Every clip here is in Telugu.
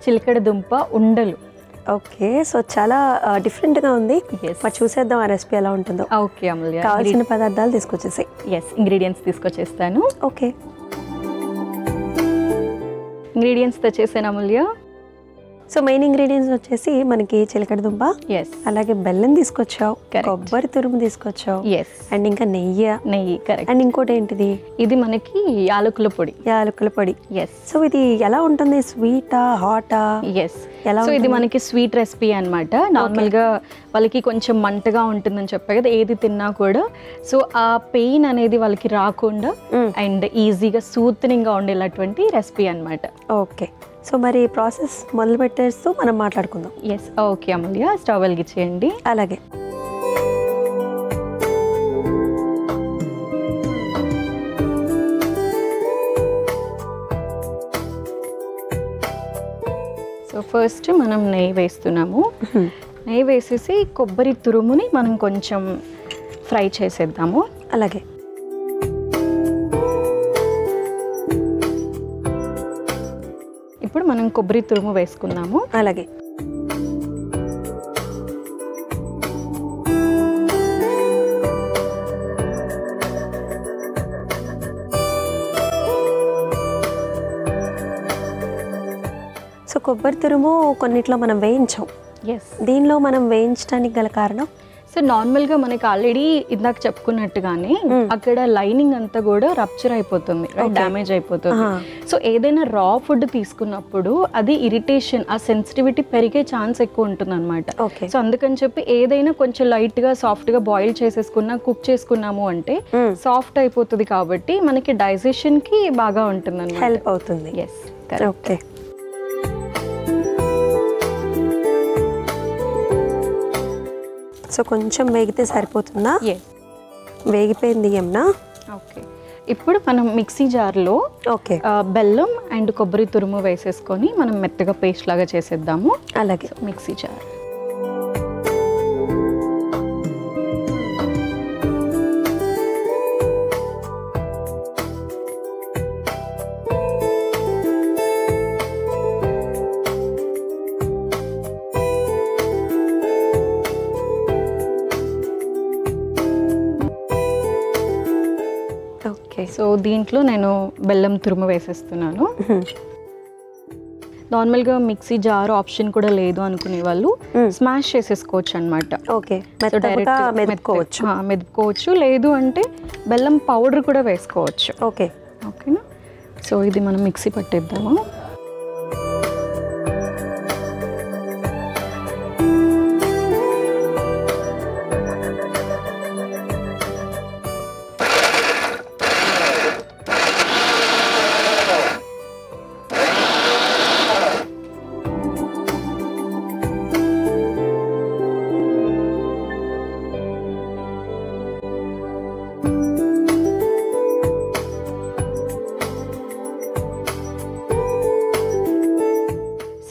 చిలకడ దుంప ఉండలు. ఓకే, సో చాలా డిఫరెంట్గా ఉంది. మరి చూసేద్దాం ఆ రెసిపీ ఎలా ఉంటుందో. ఓకే అమూల్య, కావాల్సిన పదార్థాలు తీసుకొచ్చేసాయి. ఇంగ్రీడియంట్స్ తీసుకొచ్చేస్తాను. ఓకే, ఇంగ్రీడియంట్స్ తెచ్చేసాను అమూల్య. సో మెయిన్ ఇంగ్రీడియంట్స్ వచ్చేసి మనకి చిలకడ దుంప, అలాగే బెల్లం తీసుకొచ్చావు, కొబ్బరి తురుము తీసుకొచ్చావు, అండ్ ఇంకా నెయ్యి. కరెక్ట్. అండ్ ఇంకోటి ఏంటిది? ఇది మనకి యాలకుల పొడి. సో ఇది ఎలా ఉంటుంది? స్వీటా, హాటా? ఎలా? సో ఇది మనకి స్వీట్ రెసిపీ అనమాట. నార్మల్ గా వాళ్ళకి కొంచెం మంటగా ఉంటుందని చెప్పా కదా, ఏది తిన్నా కూడా సో ఆ పెయిన్ అనేది వాళ్ళకి రాకుండా అండ్ ఈజీగా సూత్నింగ్ గా ఉండేటటువంటి రెసిపీ అనమాట. ఓకే, సో మరి ప్రాసెస్ మొదలు పెట్టేస్తూ మనం మాట్లాడుకుందాం. ఓకే అమూల్య, స్టవ్ వెలిగించేయండి. అలాగే. సో ఫస్ట్ మనం నెయ్యి వేస్తున్నాము. నెయ్యి వేసేసి కొబ్బరి తురుముని మనం కొంచెం ఫ్రై చేసేద్దాము. అలాగే. ఇప్పుడు మనం కొబ్బరి తురుము వేసుకున్నాము. అలాగే. సో కొబ్బరి తురుము కొన్నిట్లో మనం వేయించాం. దీనిలో మనం వేయించడానికి గల కారణం? సో నార్మల్గా మనకి ఆల్రెడీ ఇందాక చెప్పుకున్నట్టుగానే అక్కడ లైనింగ్ అంతా కూడా రప్చర్ అయిపోతుంది, డ్యామేజ్ అయిపోతుంది. సో ఏదైనా రా ఫుడ్ తీసుకున్నప్పుడు అది ఇరిటేషన్, ఆ సెన్సిటివిటీ పెరిగే ఛాన్స్ ఎక్కువ ఉంటుంది అనమాట. సో అందుకని చెప్పి ఏదైనా కొంచెం లైట్ గా సాఫ్ట్ గా బాయిల్ చేసేసుకున్నా, కుక్ చేసుకున్నాము అంటే సాఫ్ట్ అయిపోతుంది, కాబట్టి మనకి డైజెషన్ కి బాగా ఉంటుంది అన్నమాట, హెల్ప్ అవుతుంది. ఓకే. సో కొంచెం వేగితే సరిపోతుందా? వేగిపోయింది యమునా. ఓకే, ఇప్పుడు మనం మిక్సీ జార్లో బెల్లం అండ్ కొబ్బరి తురుము వేసేసుకొని మనం మెత్తగా పేస్ట్ లాగా చేసేద్దాము. అలాగే. Mixie jar. సో దీంట్లో నేను బెల్లం తురుము వేసేస్తున్నాను. నార్మల్గా మిక్సీ జార్ ఆప్షన్ కూడా లేదు అనుకునే వాళ్ళు స్మాష్ చేసేసుకోవచ్చు అనమాట. మెదుపుకోవచ్చు, లేదు అంటే బెల్లం పౌడర్ కూడా వేసుకోవచ్చు. ఓకేనా? సో ఇది మనం మిక్సీ పట్టేద్దాము.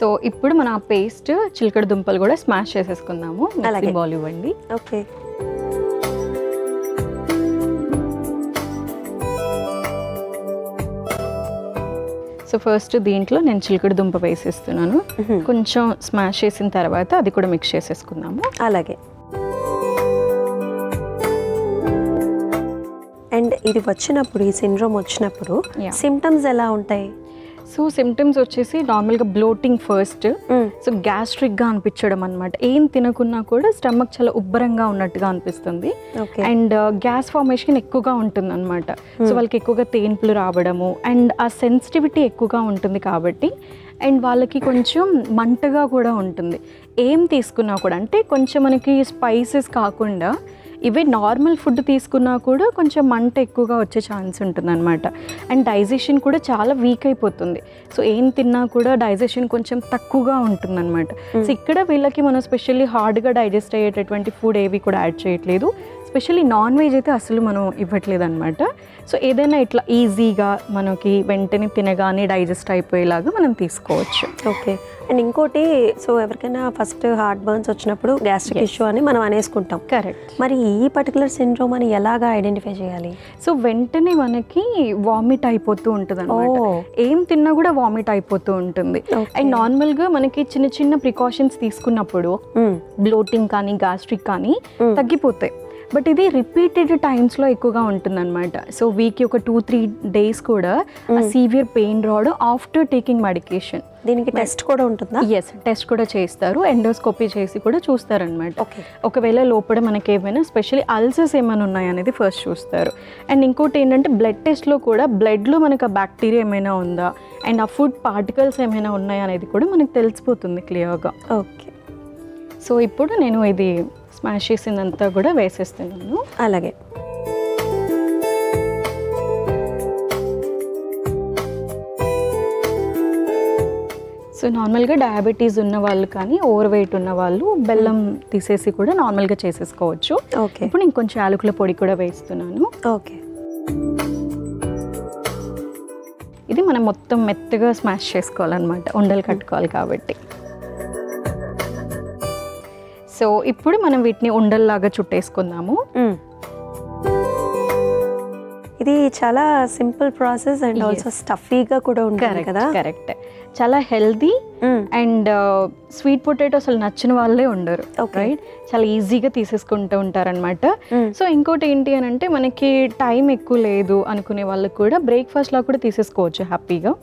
సో ఇప్పుడు మన పేస్ట్ చిలకడ దుంపలు కూడా స్మాష్ చేసేసుకుందాము. మిక్సీ బౌల్ ఇవ్వండి. ఓకే. సో ఫస్ట్ దీంట్లో నేను చిలకడ దుంప వేసేస్తున్నాను. కొంచెం స్మాష్ చేసిన తర్వాత అది కూడా మిక్స్ చేసేసుకుందాము. అలాగే. అండ్ ఇది వచ్చినప్పుడు, ఈ సిండ్రోమ్ వచ్చినప్పుడు సిమ్టమ్స్ ఎలా ఉంటాయి? సో సిమ్టమ్స్ వచ్చేసి నార్మల్గా బ్లోటింగ్ ఫస్ట్, సో గ్యాస్ట్రిక్గా అనిపించడం అనమాట. ఏం తినకున్నా కూడా స్టమక్ చాలా ఉబ్బరంగా ఉన్నట్టుగా అనిపిస్తుంది. అండ్ గ్యాస్ ఫార్మేషన్ ఎక్కువగా ఉంటుంది అనమాట. సో వాళ్ళకి ఎక్కువగా తేన్పులు రావడము అండ్ ఆ సెన్సిటివిటీ ఎక్కువగా ఉంటుంది కాబట్టి, అండ్ వాళ్ళకి కొంచెం మంటగా కూడా ఉంటుంది ఏం తీసుకున్నా కూడా. అంటే కొంచెం మనకి స్పైసెస్ కాకుండా ఇవే నార్మల్ ఫుడ్ తీసుకున్నా కూడా కొంచెం మంట ఎక్కువగా వచ్చే ఛాన్స్ ఉంటుంది అనమాట. అండ్ డైజెషన్ కూడా చాలా వీక్ అయిపోతుంది. సో ఏం తిన్నా కూడా డైజెషన్ కొంచెం తక్కువగా ఉంటుంది అనమాట. సో ఇక్కడ వీళ్ళకి మనం స్పెషల్లీ హార్డ్గా డైజెస్ట్ అయ్యేటటువంటి ఫుడ్ ఏవి కూడా యాడ్ చేయట్లేదు. స్పెషల్లీ నాన్ వెజ్ అయితే అసలు మనం ఇవ్వట్లేదు అనమాట. సో ఏదైనా ఇట్లా ఈజీగా మనకి వెంటనే తినగానే డైజెస్ట్ అయిపోయేలాగా మనం తీసుకోవచ్చు. ఓకే. అండ్ ఇంకోటి, సో ఎవరికైనా ఫస్ట్ హార్ట్ బర్న్స్ వచ్చినప్పుడు గ్యాస్ట్రిక్ ఇష్యూ అని మనం అనేసుకుంటాం. కరెక్ట్. మరి ఈ పర్టికులర్ సిండ్రోమ్ అని ఎలాగా ఐడెంటిఫై చేయాలి? సో వెంటనే మనకి వామిట్ అయిపోతూ ఉంటుంది అనమాట. ఏం తిన్నా కూడా వామిట్ అయిపోతూ ఉంటుంది. అండ్ నార్మల్గా మనకి చిన్న చిన్న ప్రికాషన్స్ తీసుకున్నప్పుడు బ్లోటింగ్ కానీ గ్యాస్ట్రిక్ కానీ తగ్గిపోతాయి. బట్ ఇది రిపీటెడ్ టైమ్స్లో ఎక్కువగా ఉంటుంది అనమాట. సో వీక్కి ఒక 2-3 days కూడా సీవియర్ పెయిన్ రావడం ఆఫ్టర్ టేకింగ్ మెడికేషన్. దీనికి టెస్ట్ కూడా ఉంటుందా? ఎస్, టెస్ట్ కూడా చేస్తారు. ఎండోస్కోపీ చేసి కూడా చూస్తారనమాట. ఒకవేళ లోపల మనకి ఏమైనా స్పెషల్లీ అల్సర్స్ ఏమైనా ఉన్నాయనేది ఫస్ట్ చూస్తారు. అండ్ ఇంకోటి ఏంటంటే బ్లడ్ టెస్ట్లో కూడా బ్లడ్లో మనకు ఆ బ్యాక్టీరియా ఏమైనా ఉందా అండ్ ఆ ఫుడ్ పార్టికల్స్ ఏమైనా ఉన్నాయా అనేది కూడా మనకు తెలిసిపోతుంది క్లియర్గా. ఓకే. సో ఇప్పుడు నేను ఇది స్మాష్ చేసిందంతా కూడా వేసేస్తున్నాను. అలాగే. సో నార్మల్గా డయాబెటీస్ ఉన్న వాళ్ళు కానీ ఓవర్ వెయిట్ ఉన్న వాళ్ళు బెల్లం తీసేసి కూడా నార్మల్గా చేసేసుకోవచ్చు. ఓకే. ఇప్పుడు నేను కొంచెం యాలకుల పొడి కూడా వేస్తున్నాను. ఓకే. ఇది మనం మొత్తం మెత్తగా స్మాష్ చేసుకోవాలన్నమాట, ఉండలు కట్టుకోవాలి కాబట్టి. సో ఇప్పుడు మనం వీటిని ఉండల్లాగా చుట్టేసుకుందాము. ఇది చాలా సింపుల్ ప్రాసెస్ అండ్ ఆల్సో స్టఫీగా కూడా ఉంటుంది కదా. కరెక్ట్. చాలా హెల్దీ అండ్ స్వీట్ పొటాటో అసలు నచ్చిన వాళ్ళే ఉండరు. రైట్, చాలా ఈజీగా తీసేసుకుంటూ ఉంటారనమాట. సో ఇంకోటి ఏంటి అని అంటే మనకి టైం ఎక్కువ లేదు అనుకునే వాళ్ళకి కూడా బ్రేక్ఫాస్ట్ లా కూడా తీసేసుకోవచ్చు హ్యాపీగా.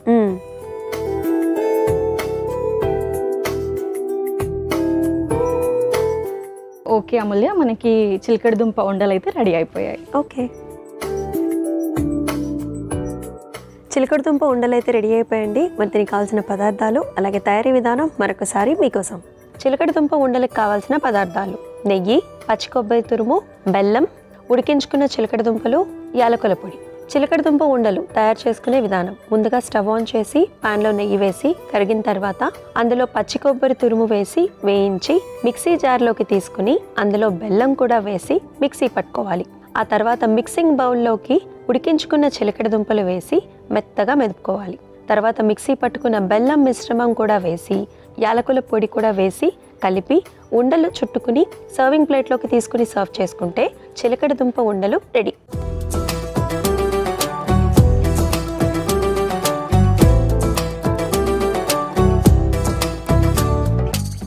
ఓకే అమూల్య, మనకి చిలకడ దుంప ఉండలు అయితే రెడీ అయిపోయాయి. ఓకే. చిలకడ దుంప ఉండలు అయితే రెడీ అయిపోయండి. మరి దీనికి కావాల్సిన పదార్థాలు అలాగే తయారీ విధానం మరొకసారి మీకోసం. చిలకడ దుంప ఉండలకు కావాల్సిన పదార్థాలు: నెయ్యి, పచ్చి కొబ్బరి తురుము, బెల్లం, ఉడికించుకున్న చిలకడ దుంపలు, యాలకుల పొడి. చిలకడ దుంప ఉండలు తయారు చేసుకునే విధానం: ముందుగా స్టవ్ ఆన్ చేసి పాన్లో నెయ్యి వేసి కరిగిన తర్వాత అందులో పచ్చి కొబ్బరి తురుము వేసి వేయించి మిక్సీ జార్లోకి తీసుకుని అందులో బెల్లం కూడా వేసి మిక్సీ పట్టుకోవాలి. ఆ తర్వాత మిక్సింగ్ బౌల్లోకి ఉడికించుకున్న చిలకడ దుంపలు వేసి మెత్తగా మెదుపుకోవాలి. తర్వాత మిక్సీ పట్టుకున్న బెల్లం మిశ్రమం కూడా వేసి యాలకుల పొడి కూడా వేసి కలిపి ఉండలు చుట్టుకుని సర్వింగ్ ప్లేట్లోకి తీసుకుని సర్వ్ చేసుకుంటే చిలకడ దుంప ఉండలు రెడీ.